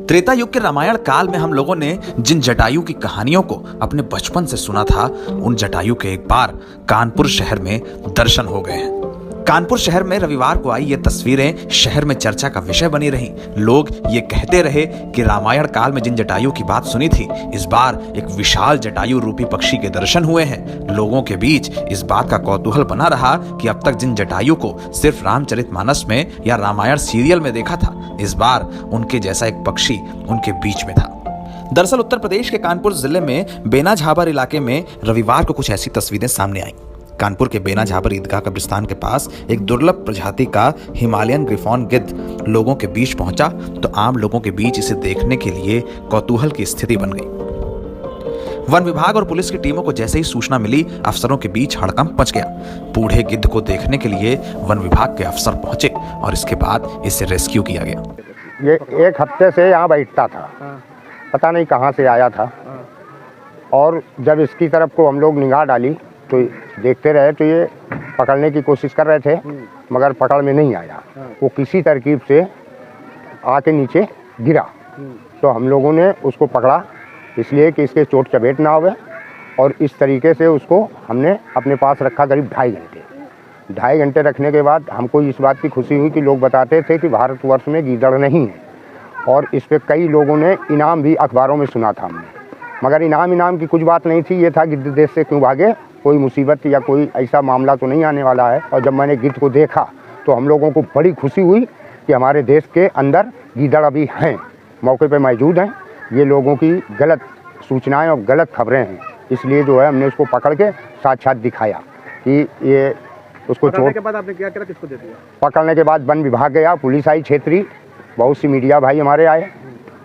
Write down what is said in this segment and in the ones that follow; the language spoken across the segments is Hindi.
त्रेता युग के रामायण काल में हम लोगों ने जिन जटायु की कहानियों को अपने बचपन से सुना था, उन जटायु के एक बार कानपुर शहर में दर्शन हो गए हैं। कानपुर शहर में रविवार को आई ये तस्वीरें शहर में चर्चा का विषय बनी रही। लोग ये कहते रहे कि रामायण काल में जिन जटायु की बात सुनी थी, इस बार एक विशाल जटायु रूपी पक्षी के दर्शन हुए हैं। लोगों के बीच इस बात का कौतूहल बना रहा कि अब तक जिन जटायु को सिर्फ रामचरितमानस में या रामायण सीरियल में देखा था, इस बार उनके जैसा एक पक्षी उनके बीच में था। दरअसल उत्तर प्रदेश के कानपुर जिले में बेना झाबर इलाके में रविवार को कुछ ऐसी तस्वीरें सामने आई। कानपुर के बेना झाबर ईदगाह कब्रिस्तान के पास एक दुर्लभ प्रजाति का हिमालयन ग्रिफॉन गिद्ध लोगों के बीच पहुंचा तो आम लोगों के बीच इसे देखने के लिए कौतूहल की स्थिति बन गई। वन विभाग और पुलिस की टीमों को जैसे ही सूचना मिली, अफसरों के बीच हड़कंप मच गया। बूढ़े गिद्ध को देखने के लिए वन विभाग के अफसर पहुंचे और इसके बाद इसे रेस्क्यू किया गया। ये एक हफ्ते से यहाँ बैठता था, पता नहीं कहाँ से आया था, और जब इसकी तरफ को हम लोग निगाह डाली तो देखते रहे तो ये पकड़ने की कोशिश कर रहे थे, मगर पकड़ में नहीं आया। वो किसी तरकीब से आके नीचे गिरा तो हम लोगों ने उसको पकड़ा, इसलिए कि इसके चोट चपेट ना होवे, और इस तरीके से उसको हमने अपने पास रखा करीब 2.5 घंटे रखने के बाद हमको इस बात की खुशी हुई कि लोग बताते थे कि भारतवर्ष में गीदड़ नहीं है, और इस पर कई लोगों ने इनाम भी अखबारों में सुना था हमने, मगर इनाम की कुछ बात नहीं थी। ये था गिद्ध देश से क्यों भागे, कोई मुसीबत या कोई ऐसा मामला तो नहीं आने वाला है। और जब मैंने गिद्ध को देखा तो हम लोगों को बड़ी खुशी हुई कि हमारे देश के अंदर गीदड़ अभी हैं, मौके पे मौजूद हैं। ये लोगों की गलत सूचनाएं और गलत खबरें हैं, इसलिए जो है हमने उसको पकड़ के साक्षात दिखाया कि ये उसको पकड़ने के बाद आपने क्या किया, किसको दे दिया? पकड़ने के बाद वन विभाग गया, पुलिस आई क्षेत्रीय, बहुत सी मीडिया भाई हमारे आए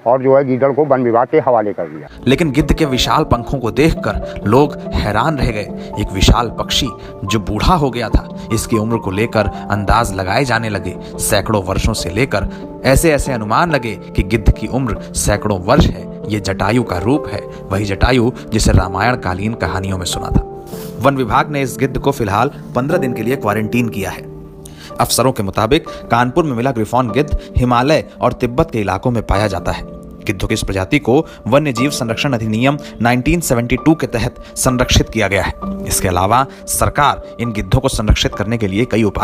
और जो है गीदड़ को वन विभाग के हवाले कर दिया। लेकिन गिद्ध के विशाल पंखों को देखकर लोग हैरान रह गए। एक विशाल पक्षी जो बूढ़ा हो गया था, इसकी उम्र को लेकर अंदाज लगाए जाने लगे। सैकड़ों वर्षों से लेकर ऐसे अनुमान लगे कि गिद्ध की उम्र सैकड़ों वर्ष है। ये जटायु का रूप है, वही जटायु जिसे रामायण कालीन कहानियों में सुना था। वन विभाग ने इस गिद्ध को फिलहाल 15 दिन के लिए क्वारंटीन किया है। अफसरों के मुताबिक कानपुर में मिला ग्रिफॉन गिद्ध हिमालय और तिब्बत के इलाकों में पाया जाता है। गिद्धों की इस प्रजाति को वन्य जीव संरक्षण अधिनियम 1972 के तहत संरक्षित किया गया है। इसके अलावा सरकार इन गिद्धों को संरक्षित करने के लिए कई उपाय